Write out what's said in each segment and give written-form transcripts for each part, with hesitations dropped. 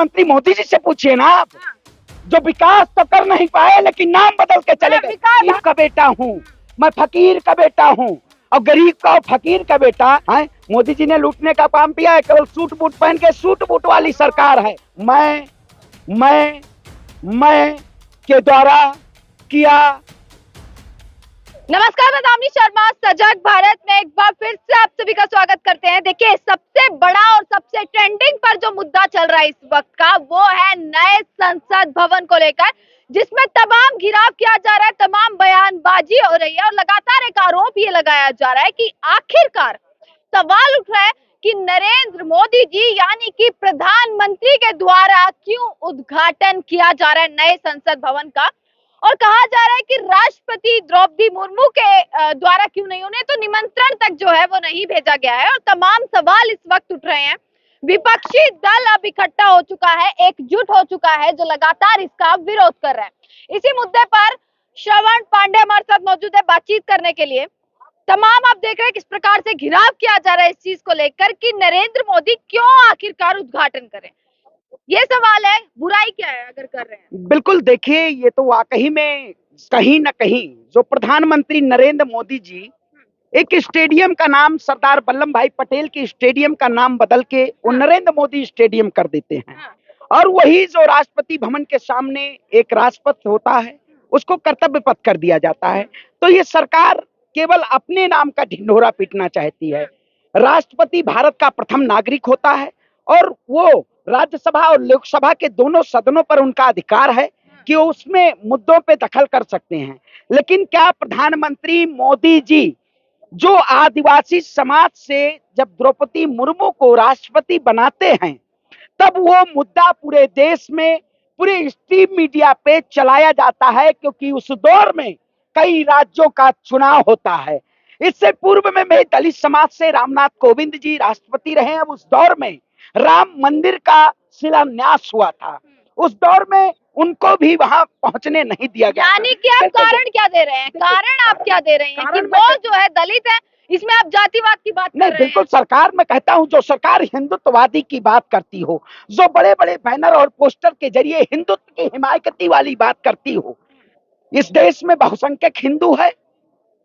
प्रधानमंत्री मोदी जी से पूछिए ना आप, जो विकास तो कर नहीं पाए लेकिन नाम बदल के चले गए। गरीब का बेटा हूँ मैं, फकीर का बेटा हूँ, और गरीब का और फकीर का बेटा है। मोदी जी ने लूटने का काम किया है, केवल सूट बूट पहन के, सूट बूट वाली सरकार है। मैं के द्वारा किया। नमस्कार, मैं दामिनी शर्मा, सजग भारत में एक बार फिर से आप सभी का स्वागत करते हैं। देखिए, सबसे बड़ा और सबसे ट्रेंडिंग पर जो मुद्दा चल रहा है इस वक्त का, वो है नए संसद भवन को लेकर, जिसमें तमाम घिराव किया जा रहा है, तमाम बयानबाजी हो रही है और लगातार एक आरोप ये लगाया जा रहा है कि आखिरकार सवाल उठ रहा है कि नरेंद्र मोदी जी यानी कि प्रधानमंत्री के द्वारा क्यों उद्घाटन किया जा रहा है नए संसद भवन का, और कहा जा रहा है कि राष्ट्रपति द्रौपदी मुर्मू के द्वारा क्यों नहीं, उन्हें तो निमंत्रण तक जो है वो नहीं भेजा गया है। और तमाम सवाल इस वक्त उठ रहे हैं। विपक्षी दल अब इकट्ठा हो चुका है, एकजुट हो चुका है, जो लगातार इसका विरोध कर रहा है। इसी मुद्दे पर श्रवण पांडे हमारे साथ मौजूद है बातचीत करने के लिए। तमाम आप देख रहे हैं किस प्रकार से घिराव किया जा रहा है इस चीज को लेकर कि नरेंद्र मोदी क्यों आखिरकार उद्घाटन करें। ये सवाल है, बुराई क्या है अगर कर रहे हैं? बिल्कुल, देखिए, ये तो वाकई में कहीं न कहीं जो प्रधानमंत्री नरेंद्र मोदी जी एक स्टेडियम का नाम सरदार वल्लभ भाई पटेल के स्टेडियम का नाम बदल के वो नरेंद्र मोदी स्टेडियम कर देते हैं, और वही जो राष्ट्रपति भवन के सामने एक राजपथ होता है उसको कर्तव्य पथ कर दिया जाता है। तो ये सरकार केवल अपने नाम का ढिंढोरा पीटना चाहती है। राष्ट्रपति भारत का प्रथम नागरिक होता है और वो राज्यसभा और लोकसभा के दोनों सदनों पर उनका अधिकार है कि वो उसमें मुद्दों पे दखल कर सकते हैं। लेकिन क्या प्रधानमंत्री मोदी जी जो आदिवासी समाज से जब द्रौपदी मुर्मू को राष्ट्रपति बनाते हैं, तब वो मुद्दा पूरे देश में पूरे स्ट्रीम मीडिया पे चलाया जाता है, क्योंकि उस दौर में कई राज्यों का चुनाव होता है। इससे पूर्व में मेरे दलित समाज से रामनाथ कोविंद जी राष्ट्रपति रहे। अब उस दौर में राम मंदिर का शिलान्यास हुआ था, उस दौर में उनको भी वहां पहुंचने नहीं दिया गया। यानी कि आप कारण क्या दे रहे हैं? कारण आप क्या दे रहे हैं कि वो जो है दलित है, इसमें आप जातिवाद की बात कर रहे हैं? बिल्कुल, सरकार मैं कहता हूं जो सरकार हिंदुत्ववादी की बात करती हो, जो बड़े बड़े बैनर और पोस्टर के जरिए हिंदुत्व की हिमायती वाली बात करती हो। इस देश में बहुसंख्यक हिंदू है,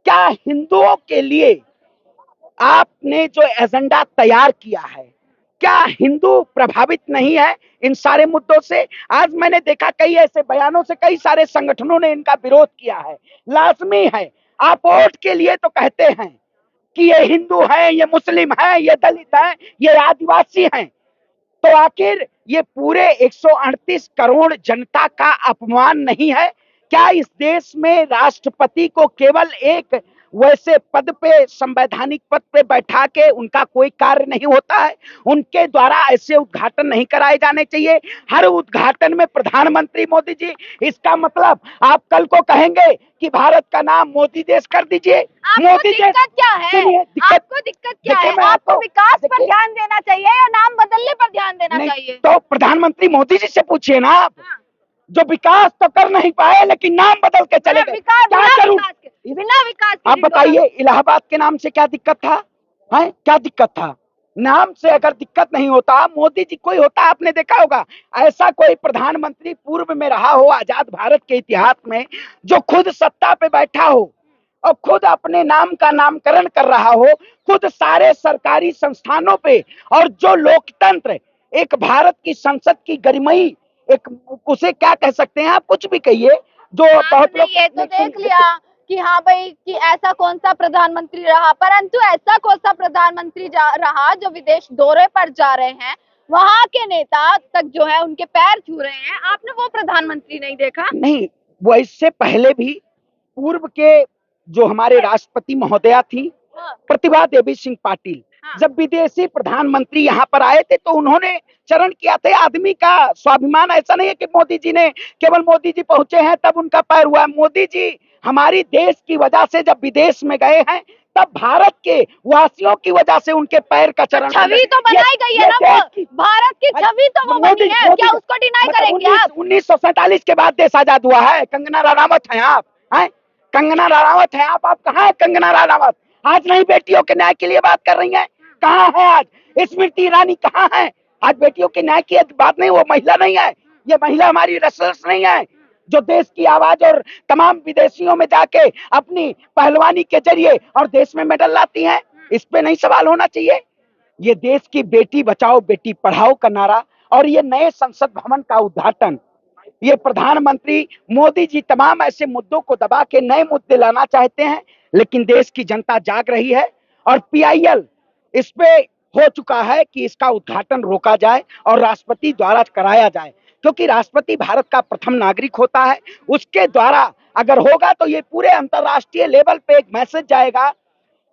क्या हिंदुओं के लिए आपने जो एजेंडा तैयार किया है, क्या हिंदू प्रभावित नहीं है इन सारे मुद्दों से? आज मैंने देखा कई ऐसे बयानों से कई सारे संगठनों ने इनका विरोध किया है। लाजमी है, आप वोट के लिए तो कहते हैं कि ये हिंदू है, ये मुस्लिम है, ये दलित है, ये आदिवासी हैं, तो आखिर ये पूरे 138 करोड़ जनता का अपमान नहीं है क्या? इस देश में राष्ट्रपति को केवल एक वैसे पद पे, संवैधानिक पद पे बैठा के उनका कोई कार्य नहीं होता है? उनके द्वारा ऐसे उद्घाटन नहीं कराए जाने चाहिए। हर उद्घाटन में प्रधानमंत्री मोदी जी, इसका मतलब आप कल को कहेंगे कि भारत का नाम मोदी देश कर दीजिए। मोदी दिक्कत क्या है? आपको दिक्कत क्या है? आपको विकास पर ध्यान देना चाहिए या नाम बदलने पर ध्यान देना चाहिए? तो प्रधानमंत्री मोदी जी से पूछिए ना आप, जो विकास तो कर नहीं पाए लेकिन नाम बदल के चले गए। बिना विकास आप बताइए, इलाहाबाद के नाम से क्या दिक्कत था? है क्या दिक्कत था? नाम से अगर दिक्कत नहीं होता, मोदी जी कोई होता, आपने देखा होगा ऐसा कोई प्रधानमंत्री पूर्व में रहा हो आजाद भारत के इतिहास में, जो खुद सत्ता पे बैठा हो और खुद अपने नाम का नामकरण कर रहा हो, खुद सारे सरकारी संस्थानों पे, और जो लोकतंत्र, एक भारत की संसद की गरिमाई, एक उसे क्या कह सकते हैं आप, कुछ भी कहिए, जो बहुत लोग ये तो देख लिया कि हाँ भाई कि ऐसा कौन सा प्रधानमंत्री रहा, परंतु ऐसा कौन सा प्रधानमंत्री रहा जो विदेश दौरे पर जा रहे हैं, वहां के नेता तक जो है उनके पैर छू रहे हैं, आपने वो प्रधानमंत्री नहीं देखा? नहीं, वो इससे पहले भी पूर्व के जो हमारे राष्ट्रपति महोदया थी प्रतिभा देवी सिंह पाटिल, जब विदेशी प्रधानमंत्री यहाँ पर आए थे तो उन्होंने चरण किया था। आदमी का स्वाभिमान ऐसा नहीं है कि मोदी जी ने, केवल मोदी जी पहुंचे हैं तब उनका पैर हुआ। मोदी जी हमारी देश की वजह से जब विदेश में गए हैं, तब भारत के वासियों की वजह से उनके पैर का चरण। छवि तो बनाई गई है ना, वो भारत की छवि तो वो बनी है, क्या उसको डिनाई करेंगे आप? 1947 के बाद देश आजाद हुआ है। कंगना रनावत हैं आप, हैं कंगना रनावत हैं आप कहाँ है कंगना रनावत? आज नहीं बेटियों के न्याय के लिए बात कर रही हैं, कहाँ है आज? स्मृति ईरानी कहाँ है? आज बेटियों के न्याय की बात नहीं, वो महिला नहीं है, ये महिला हमारी रेसलर्स नहीं है जो देश की आवाज और तमाम विदेशियों में जाके अपनी पहलवानी के जरिए और देश में मेडल लाती हैं। इस पे नहीं सवाल होना चाहिए। ये देश की बेटी बचाओ बेटी पढ़ाओ का नारा और ये नए संसद भवन का उद्घाटन, ये प्रधानमंत्री मोदी जी तमाम ऐसे मुद्दों को दबा के नए मुद्दे लाना चाहते हैं, लेकिन देश की जनता जाग रही है और पीआईएल इस पे हो चुका है कि इसका उद्घाटन रोका जाए और राष्ट्रपति द्वारा कराया जाए, क्योंकि राष्ट्रपति भारत का प्रथम नागरिक होता है। उसके द्वारा अगर होगा तो ये पूरे अंतरराष्ट्रीय लेवल पे एक मैसेज जाएगा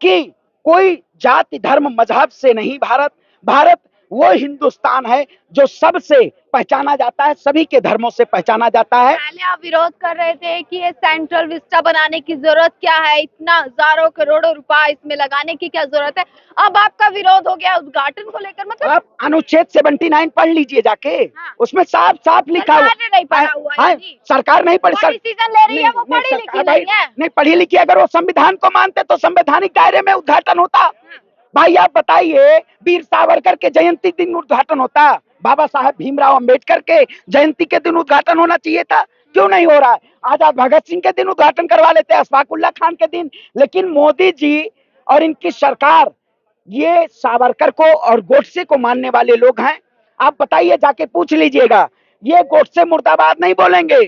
कि कोई जाति धर्म मजहब से नहीं, भारत वो हिंदुस्तान है जो सबसे पहचाना जाता है, सभी के धर्मों से पहचाना जाता है। पहले आप विरोध कर रहे थे कि ये सेंट्रल विस्टा बनाने की जरूरत क्या है, इतना हजारों करोड़ों रुपया इसमें लगाने की क्या जरूरत है। अब आपका विरोध हो गया उद्घाटन को लेकर, मतलब आप अनुच्छेद 79 पढ़ लीजिए जाके, हाँ। उसमें साफ साफ लिखा हुआ सरकार ने नहीं पढ़ा हुआ है जी। सरकार नहीं पढ़ी, डिसीजन ले रही है वो पढ़ी लिखी नहीं है। नहीं पढ़ी लिखी, अगर वो संविधान को मानते तो संवैधानिक दायरे में उद्घाटन होता। भाई आप बताइए, वीर सावरकर के जयंती दिन उद्घाटन होता, बाबा साहेब भीमराव अंबेडकर के जयंती के दिन उद्घाटन होना चाहिए था, क्यों नहीं हो रहा है। आजाद भगत सिंह के दिन उद्घाटन करवा लेते, अशफाकुल्ला खान के दिन, लेकिन मोदी जी और इनकी सरकार ये सावरकर को और गोडसे को मानने वाले लोग हैं। आप बताइए, जाके पूछ लीजिएगा, ये गोडसे मुर्दाबाद नहीं बोलेंगे,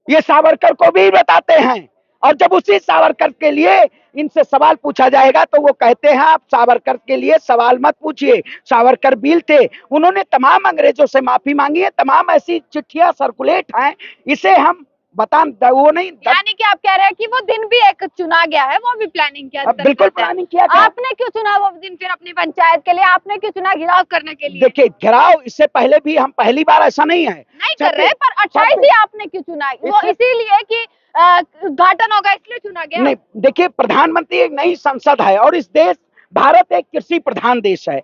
ये सावरकर को भी बताते हैं। और जब उसी सावरकर के लिए इनसे सवाल पूछा जाएगा तो वो कहते हैं आप सावरकर के लिए सवाल मत पूछिए, सावरकर वीर थे, उन्होंने तमाम अंग्रेजों से माफी मांगी है, तमाम ऐसी चिट्ठियां सर्कुलेट हैं, इसे हम बता वो नहीं। यानी कि आप कह रहे हैं कि वो दिन भी एक चुना गया है, वो भी प्लानिंग किया, बिल्कुल प्लानिंग किया गया। आपने क्यों चुना वो दिन फिर अपनी पंचायत के लिए, आपने क्यों चुना घिराव करने के लिए? देखिए घेराव इससे पहले भी, हम पहली बार ऐसा नहीं है नहीं कर रहे, पर 28 ही आपने क्यों चुना? वो इसीलिए कि उद्घाटन होगा इसलिए चुना गया? नहीं, देखिए प्रधानमंत्री एक नई संसद है और इस देश भारत एक कृषि प्रधान देश है।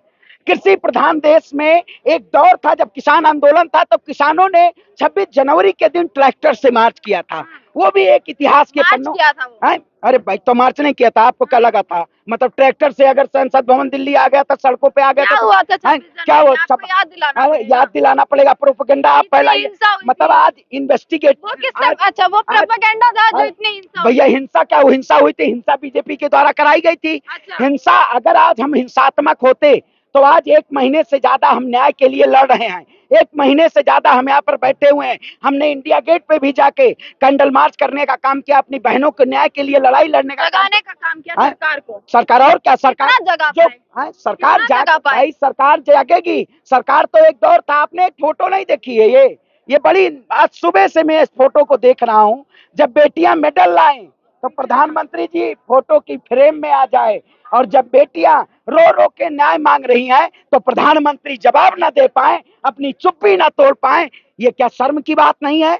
कृषि प्रधान देश में एक दौर था जब किसान आंदोलन था, तो किसानों ने 26 जनवरी के दिन ट्रैक्टर से मार्च किया था, वो भी एक इतिहास के पन्नों। अरे भाई तो मार्च नहीं किया था, आपको क्या लगा था? मतलब ट्रैक्टर से अगर संसद भवन दिल्ली आ गया था, सड़कों पे आ गया था, क्या हुआ? याद दिलाना पड़ेगा, प्रोपेगेंडा आप पहला, मतलब आज इन्वेस्टिगेट। अच्छा वो प्रोपेगेंडा था जो इतनी हिंसा? भैया हिंसा क्या हिंसा हुई थी? हिंसा बीजेपी के द्वारा कराई गई थी। हिंसा, अगर आज हम हिंसात्मक होते तो आज 1 महीने से ज्यादा हम न्याय के लिए लड़ रहे हैं, 1 महीने से ज्यादा हम यहाँ पर बैठे हुए हैं। हमने इंडिया गेट पे भी जाके कैंडल मार्च करने का काम किया, अपनी बहनों के न्याय के लिए लड़ाई लड़ने का काम किया सरकार को। सरकार और क्या, सरकार जो सरकार भाई सरकार जागेगी। सरकार तो एक दौर था, आपने एक फोटो नहीं देखी है? ये बड़ी, आज सुबह से मैं इस फोटो को देख रहा हूँ, जब बेटियां मेडल लाएं तो प्रधानमंत्री जी फोटो की फ्रेम में आ जाए, और जब बेटियां रो रो के न्याय मांग रही हैं तो प्रधानमंत्री जवाब ना दे पाए, अपनी चुप्पी ना तोड़ पाए, ये क्या शर्म की बात नहीं है?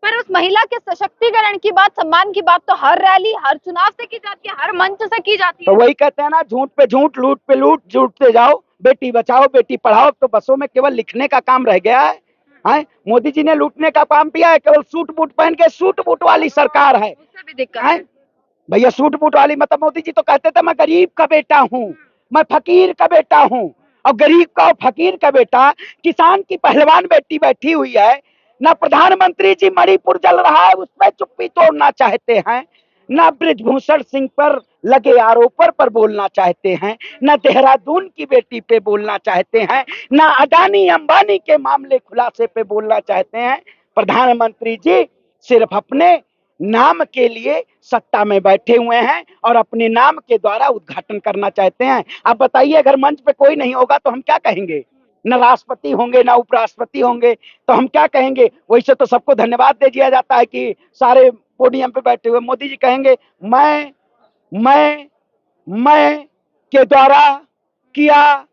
पर उस महिला के सशक्तिकरण की बात, सम्मान की बात तो हर रैली, हर चुनाव से की जाती है, हर मंच से की जाती है। तो वही कहते हैं ना, झूठ पे झूठ, लूट पे लूट, झूठते जाओ, बेटी बचाओ बेटी पढ़ाओ। तो बसों में केवल लिखने का काम रह गया है। मोदी जी ने लूटने का काम किया है, केवल सूट बूट पहन के, सूट बूट वाली सरकार है। उससे भी दिक्कत है भैया, सूट बूट वाली, मतलब मोदी जी तो कहते थे मैं गरीब का बेटा हूँ, मैं फकीर का बेटा हूँ, और गरीब का और फकीर का बेटा, किसान की पहलवान बेटी बैठी हुई है ना। प्रधानमंत्री जी मणिपुर जल रहा है उस पर चुप्पी तोड़ना चाहते हैं, ना ब्रिजभूषण सिंह पर लगे आरोपों पर बोलना चाहते हैं, ना देहरादून की बेटी पे बोलना चाहते हैं, ना अडानी अंबानी के मामले खुलासे पे बोलना चाहते हैं। प्रधानमंत्री जी सिर्फ अपने नाम के लिए सत्ता में बैठे हुए हैं और अपने नाम के द्वारा उद्घाटन करना चाहते हैं। आप बताइए, अगर मंच पे कोई नहीं होगा तो हम क्या कहेंगे? न राष्ट्रपति होंगे, न उपराष्ट्रपति होंगे, तो हम क्या कहेंगे? वैसे तो सबको धन्यवाद दे दिया जाता है कि सारे पोडियम पे बैठे हुए। मोदी जी कहेंगे मैं के द्वारा किया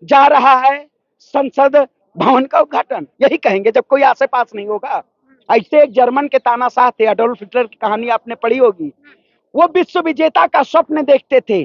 जा रहा है संसद भवन का उद्घाटन, यही कहेंगे जब कोई आसे पास नहीं होगा। ऐसे एक जर्मन के तानाशाह थे, एडोल्फ हिटलर की कहानी आपने पढ़ी होगी। वो विश्व विजेता का स्वप्न देखते थे,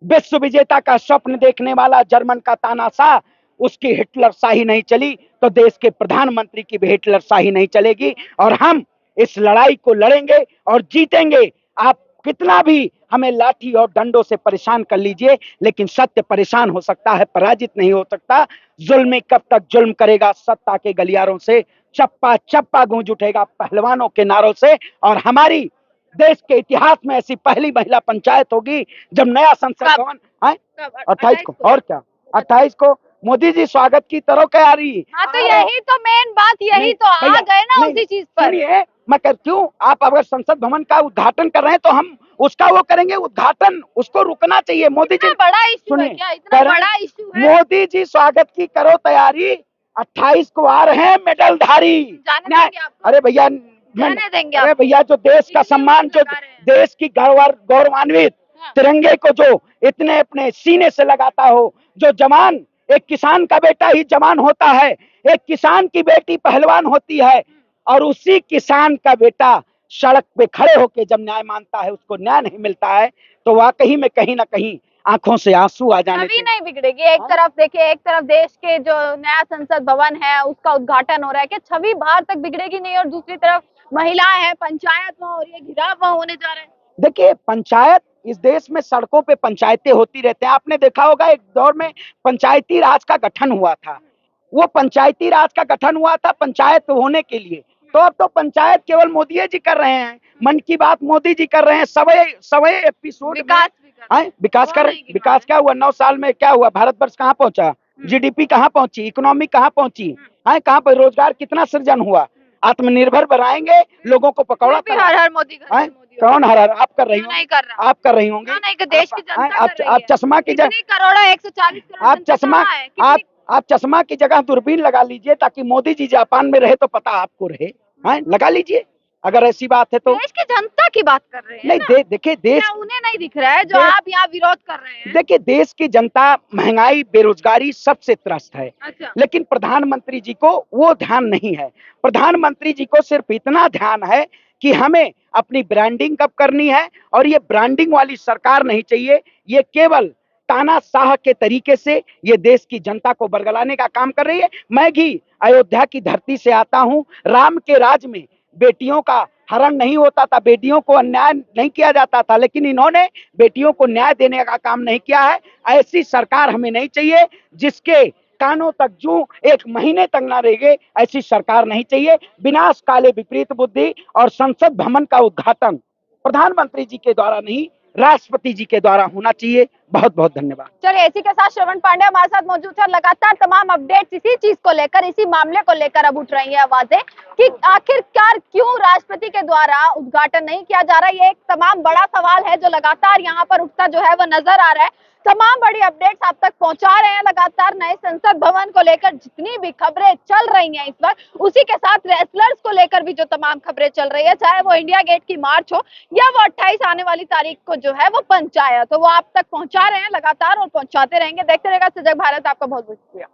विश्व विजेता का स्वप्न देखने वाला जर्मन का तानाशाह, उसकी हिटलर शाही नहीं चली तो देश के प्रधानमंत्री की भी हिटलर शाही नहीं चलेगी। और हम इस लड़ाई को लड़ेंगे और जीतेंगे। आप कितना भी हमें लाठी और डंडों से परेशान कर लीजिए, लेकिन सत्य परेशान हो सकता है, पराजित नहीं हो सकता। जुल्मी कब तक जुल्म करेगा, सत्ता के गलियारों से चप्पा चप्पा गूंज उठेगा पहलवानों के नारों से। और हमारी देश के इतिहास में ऐसी पहली महिला पंचायत होगी जब नया संसद कब? भवन है। कब? 28 को, और क्या 28 को मोदी जी स्वागत की तरह तैयारी। हाँ, तो यही तो मेन बात, यही नहीं, तो आ भैया, गए ना नहीं, उसी चीज पर। सुनिए, मैं कहती हूँ आप अगर संसद भवन का उद्घाटन कर रहे हैं तो हम उसका वो करेंगे उद्घाटन, उसको रुकना चाहिए। मोदी जी, इतना बड़ा इशू है सुनिए, क्या? इतना करें, बड़ा इशू है? मोदी जी स्वागत की करो तैयारी। 28 को आ रहे हैं मेडलधारी। जाने न्याय, देंगे आपको? अरे भैया, जाने देंगे अरे आपको? भैया, जो देश का इतनी सम्मान, उम्मीद जो लगा रहे हैं। देश की गौरवान्वित हाँ। तिरंगे को जो इतने अपने सीने से लगाता हो, जो जवान, एक किसान का बेटा ही जवान होता है, एक किसान की बेटी पहलवान होती है, और उसी किसान का बेटा सड़क पे खड़े होके जब न्याय मांगता है, उसको न्याय नहीं मिलता है, तो वाकई में कहीं ना कहीं आंखों से आंसू आ जाने छवि चाहिए। नहीं बिगड़ेगी। एक हाँ? तरफ देखिए, एक तरफ देश के जो नया संसद भवन है उसका उद्घाटन हो रहा है, कि छवि बाहर तक बिगड़ेगी नहीं, और दूसरी तरफ महिलाएं हैं, पंचायत वहां, और ये घिराव वहां होने जा रहा है। देखिए, पंचायत, इस देश में सड़कों पे पंचायतें होती रहते हैं। आपने देखा होगा एक दौर में पंचायती राज का गठन हुआ था। वो पंचायती राज का गठन हुआ था पंचायत होने के लिए। तो अब तो पंचायत केवल मोदी जी कर रहे हैं, मन की बात मोदी जी कर रहे हैं, सवै सवै एपिसोड विकास भी कर रहे हैं। विकास वो कर, नहीं गिना विकास है। क्या हुआ 9 साल में? क्या हुआ? भारतवर्ष कहाँ पहुंचा? जीडीपी कहाँ पहुंची? इकोनॉमी कहाँ पहुंची? कहाँ पर रोजगार कितना सृजन हुआ? आत्मनिर्भर बनाएंगे, लोगों को पकौड़ा फिर भी हर हर मोदी, घर हैं? घर मोदी कौन हरा? आप कर रही क्यों नहीं होंगी, कर रहा? आप कर रही होंगी, क्यों नहीं? कि देश की जनता आप कर रही आप है। चश्मा की इतनी करोड़ों, 140 करोड़ आप जनता चश्मा कहाँ है? आप कितनी? आप चश्मा की जगह दूरबीन लगा लीजिए, ताकि मोदी जी जापान में रहे तो पता आपको रहे। हैं, लगा लीजिए अगर ऐसी बात है तो। देश की जनता की बात कर रहे हैं नहीं, ना? देखिए, देश, क्या उन्हें नहीं दिख रहा है जो देश- आप यहाँ विरोध कर रहे हैं? देखिए, देश की जनता महंगाई, बेरोजगारी सबसे त्रस्त है, अच्छा। लेकिन प्रधानमंत्री जी को वो ध्यान नहीं है। प्रधानमंत्री जी को सिर्फ इतना ध्यान है कि हमें अपनी ब्रांडिंग कब करनी है, और ये ब्रांडिंग वाली सरकार नहीं चाहिए। ये केवल तानाशाह के तरीके से ये देश की जनता को बरगलाने का काम कर रही है। मैं भी अयोध्या की धरती से आता हूं। राम के राज में बेटियों का हरण नहीं होता था, बेटियों को अन्याय नहीं किया जाता था, लेकिन इन्होंने बेटियों को न्याय देने का काम नहीं किया है। ऐसी सरकार हमें नहीं चाहिए, जिसके कानों तक जूं एक महीने तक ना रहेंगे, ऐसी सरकार नहीं चाहिए। विनाश काले विपरीत बुद्धि, और संसद भवन का उद्घाटन प्रधानमंत्री जी के द्वारा नहीं, राष्ट्रपति जी के द्वारा होना चाहिए। बहुत बहुत धन्यवाद। चलिए, इसी के साथ श्रवण पांडे हमारे साथ मौजूद है। लगातार तमाम अपडेट्स इसी चीज को लेकर, इसी मामले को लेकर अब उठ रही है आवाजें कि आखिरकार क्यों राष्ट्रपति के द्वारा उद्घाटन नहीं किया जा रहा है। ये एक तमाम बड़ा सवाल है जो लगातार यहाँ पर उठता जो है वो नजर आ रहा है। तमाम बड़ी अपडेट्स आप तक पहुंचा रहे हैं लगातार नए संसद भवन को लेकर। जितनी भी खबरें चल रही हैं इस वक्त, उसी के साथ रेसलर्स को लेकर भी जो तमाम खबरें चल रही है, चाहे वो इंडिया गेट की मार्च हो या वो 28 आने वाली तारीख को जो है वो पंचायत, तो वो आप तक पहुंचा रहे हैं लगातार और पहुंचाते रहेंगे। देखते रहेगा सजग भारत। आपका बहुत बहुत शुक्रिया।